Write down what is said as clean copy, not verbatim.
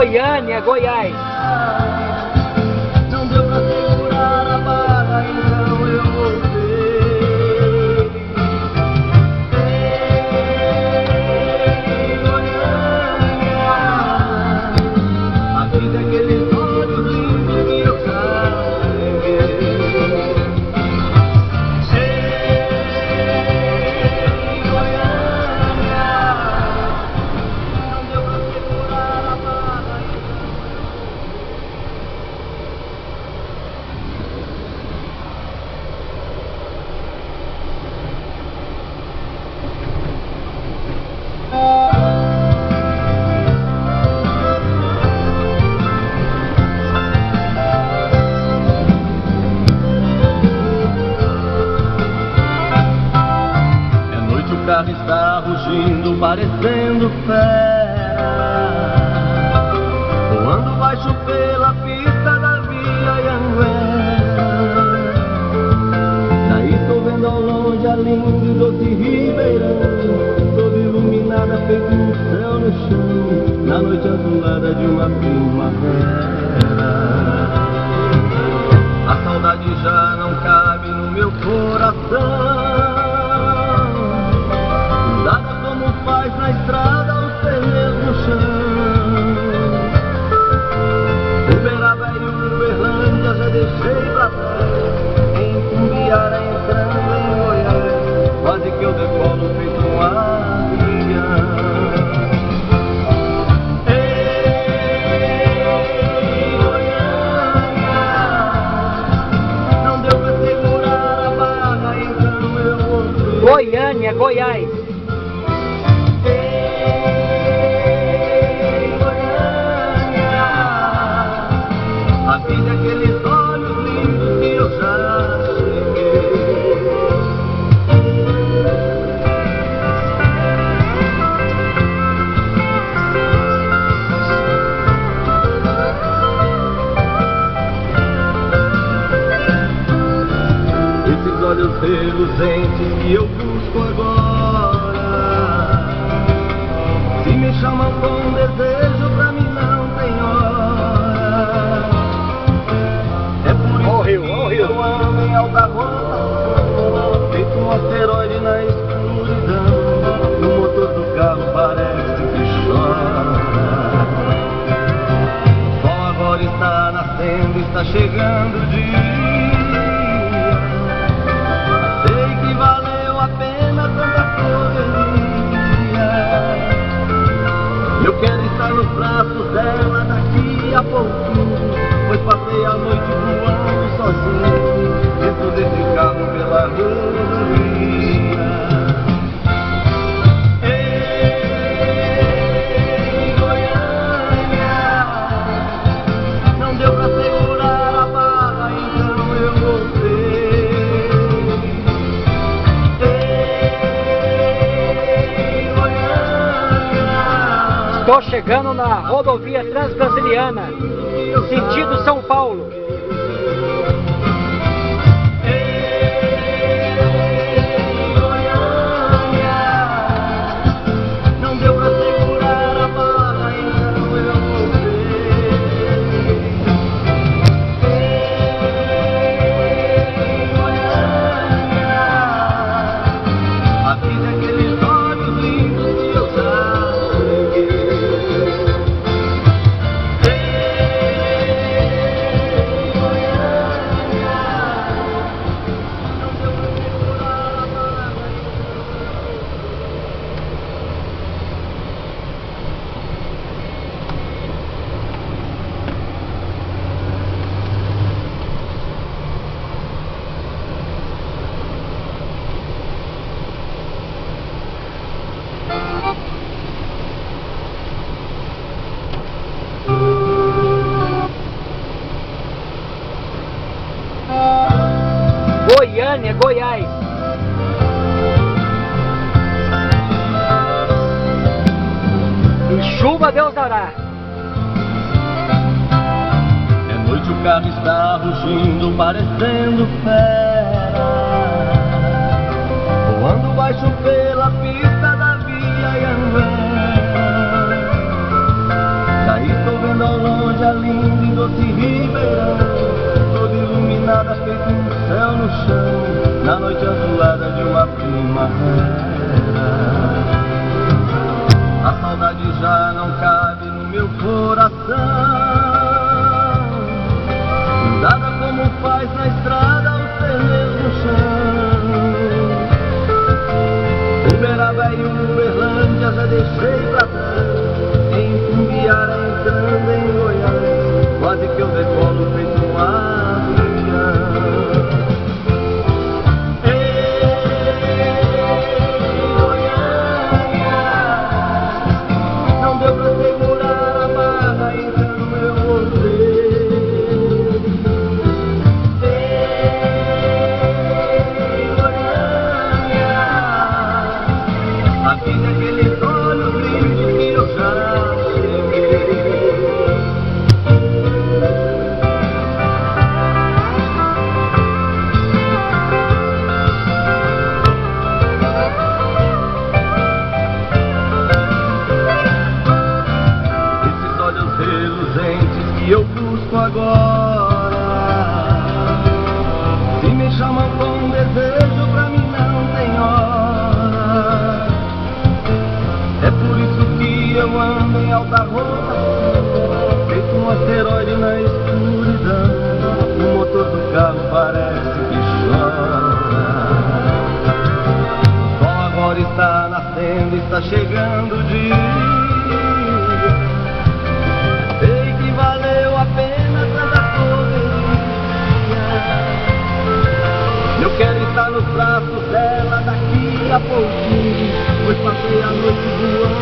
Goiânia, Goiás. Não deu pra segurar a barra, então eu voltei. Ei, Goiânia, a vida é aqueles olhos lindos que eu carreguei. Ei, Goiânia, não deu pra segurar a barra. É noite, o carro está rugindo, parecendo fera, voando baixo pela pista da Via Anhanguera. Daí tô vendo ao longe a linda e doce Ribeirão, toda iluminada, feito um céu no chão, na noite azulada de uma primavera. A saudade já não cabe no meu coração, nada como faz na estrada os pneus no chão. Uberaba e Uberlândia já deixei pra trás, em Cumbiara entrando em Goiás, quase que eu decolo feito um avião. Ei, Goiânia, não deu pra segurar a barra, então eu voltei. Goiânia, Goiás. Ei, Goiânia, a vida é aqueles olhos lindos que eu já cheguei. Esses olhos reluzentes que eu busco agora, se me chamam com desejo, pra mim não tem hora. É por isso que eu ando em alta rotação, feito um asteroide na escuridão. O motor do carro parece que chora. O sol agora está nascendo, está chegando o dia. Sei que valeu a pena tanta correria. Eu quero estar nos braços dela daqui a pouquinho, pois passei a noite voando sozinho, dentro desse carro pela rodovia. Ei, Goiânia, não deu pra segurar a barra, então eu voltei. Ei, Goiânia, Estou chegando na rodovia Transbrasiliana, sentido São Paulo. Ei, Goiânia, não deu pra segurar a barra, então eu voltei. Ei, Goiânia, a vida é aqueles olhos lindos que eu já cheguei. Ei, Goiânia, não deu pra segurar a barra. Goiânia, Goiás. E chuva Deus dará. É noite, o carro está rugindo, parecendo fera, voando baixo pela pista da Via Anhanguera. Daí tô vendo eu ando em alta rotação, feito um asteroide na escuridão. O motor do carro parece que chora. O sol agora está nascendo, está chegando o dia. Sei que valeu a pena tanta correria. Eu quero estar nos braços dela daqui a pouquinho, pois passei a noite voando.